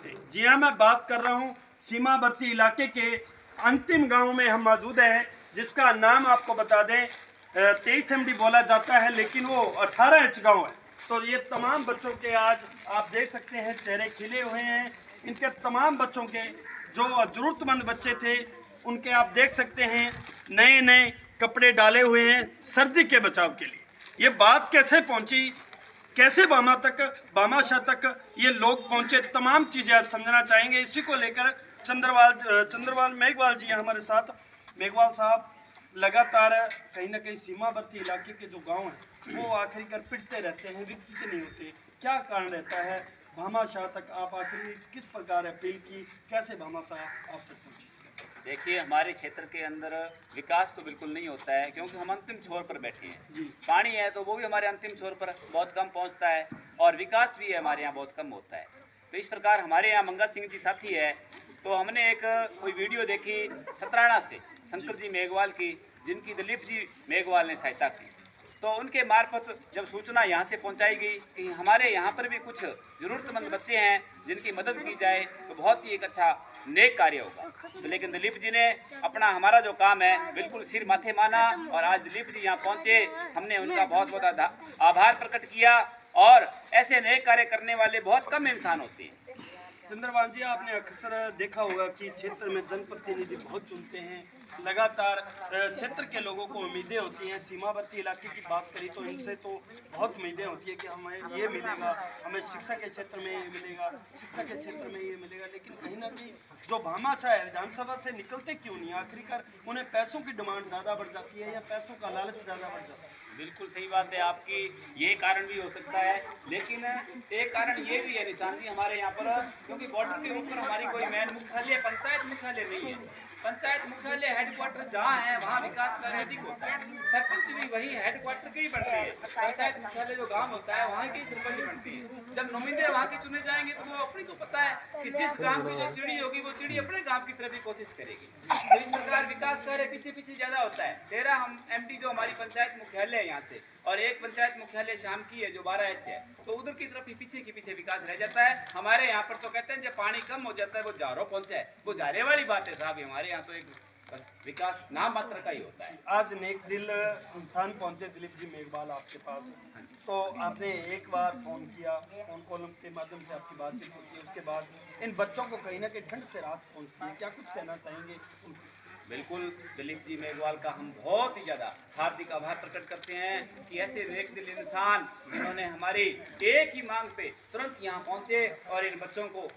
थे। जी हाँ, मैं बात कर रहा हूँ सीमावर्ती इलाके के अंतिम गांव में हम मौजूद हैं, जिसका नाम आपको बता दें 23 MD बोला जाता है, लेकिन वो 18 इंच गांव है। तो ये तमाम बच्चों के आज आप देख सकते हैं चेहरे खिले हुए हैं। इनके तमाम बच्चों के जो ज़रूरतमंद बच्चे थे उनके आप देख सकते हैं नए नए कपड़े डाले हुए हैं सर्दी के बचाव के लिए। ये बात कैसे पहुंची, कैसे बामाशाह तक ये लोग पहुंचे, तमाम चीज़ें आज समझना चाहेंगे। इसी को लेकर चंद्रवाल मेघवाल जी हैं हमारे साथ। मेघवाल साहब, लगातार कहीं ना कहीं सीमावर्ती इलाके के जो गांव हैं वो आखिरकार पिटते रहते हैं, विकसित नहीं होते, क्या कारण रहता है? भामाशाह तक आप आखिर किस प्रकार अपील की, कैसे भामाशाह आप तक पहुंची? देखिए, हमारे क्षेत्र के अंदर विकास तो बिल्कुल नहीं होता है, क्योंकि हम अंतिम छोर पर बैठे हैं। जी। पानी है तो वो भी हमारे अंतिम छोर पर बहुत कम पहुंचता है, और विकास भी है हमारे यहाँ बहुत कम होता है। तो इस प्रकार हमारे यहाँ मंगा सिंह जी साथी है, तो हमने एक कोई वीडियो देखी सतराणा से शंकर जी मेघवाल की, जिनकी दिलीप जी मेघवाल ने सहायता की। तो उनके मार्फत जब सूचना यहाँ से पहुँचाई गई कि हमारे यहाँ पर भी कुछ ज़रूरतमंद बच्चे हैं जिनकी मदद की जाए, तो बहुत ही एक अच्छा नेक कार्य होगा। तो लेकिन दिलीप जी ने अपना हमारा जो काम है बिल्कुल सिर माथे माना, और आज दिलीप जी यहाँ पहुँचे, हमने उनका बहुत बहुत आभार प्रकट किया। और ऐसे नेक कार्य करने वाले बहुत कम इंसान होते हैं। चंद्रवाल जी, आपने अक्सर देखा होगा कि क्षेत्र में जनप्रतिनिधि बहुत चुनते हैं, लगातार क्षेत्र के लोगों को उम्मीदें होती हैं। सीमावर्ती इलाके की बात करी तो इनसे तो बहुत उम्मीदें होती है कि हमें ये मिलेगा, हमें शिक्षा के क्षेत्र में ये मिलेगा, शिक्षा के क्षेत्र में ये मिलेगा। लेकिन कहीं ना कहीं जो भामाशाह है विधानसभा से निकलते क्यों नहीं? आखिरकार उन्हें पैसों की डिमांड ज़्यादा बढ़ जाती है या पैसों का लालच ज़्यादा बढ़ जाता है? बिल्कुल सही बात है आपकी, ये कारण भी हो सकता है, लेकिन एक कारण ये भी है निशान जी हमारे यहाँ पर, क्योंकि बॉर्डर के ऊपर हमारी कोई मेन मुख्यालय, पंचायत मुख्यालय नहीं है। पंचायत मुख्यालय हेडक्वार्टर जहाँ है वहाँ विकास कार्य अधिक होता है। सरपंच भी वही हेडक्वार्टर के ही बनते हैं। पंचायत मुख्यालय जो गांव होता है वहाँ के सरपंच बनते हैं। जब नुमाइंदे वहाँ के चुने जाएंगे तो वो अपनी को पता है कि जिस गांव की जो चिड़ी होगी वो चिड़ी अपने गांव की तरफ ही कोशिश करेगी। तो इस प्रकार विकास कार्य पीछे पीछे ज्यादा होता है। 13 हम MD जो हमारी पंचायत मुख्यालय है यहाँ से, और एक पंचायत मुख्यालय शाम की है जो 12H है, तो उधर की तरफ ही पीछे के पीछे विकास रह जाता है। हमारे यहाँ पर तो कहते हैं जब पानी कम हो जाता है वो जारो पहुंचा है, वो जारे वाली बात है साहब। हमारे यहाँ तो एक बस विकास नाम मात्र का ही होता है। आज नेक दिल इंसान पहुंचे दिलीप जी मेघवाल आपके पास, तो आपने एक बार फोन किया, फोन कॉल के माध्यम से आपकी बातचीत होती है, उसके बाद इन बच्चों को कहीं ना कहीं ठंड से राहत पहुंचती है, क्या कुछ कहना चाहेंगे? बिल्कुल, दिलीप जी मेघवाल का हम बहुत ही ज़्यादा हार्दिक आभार प्रकट करते हैं कि ऐसे नेक दिल इंसान जिन्होंने हमारी एक ही मांग पे तुरंत यहाँ पहुँचे और इन बच्चों को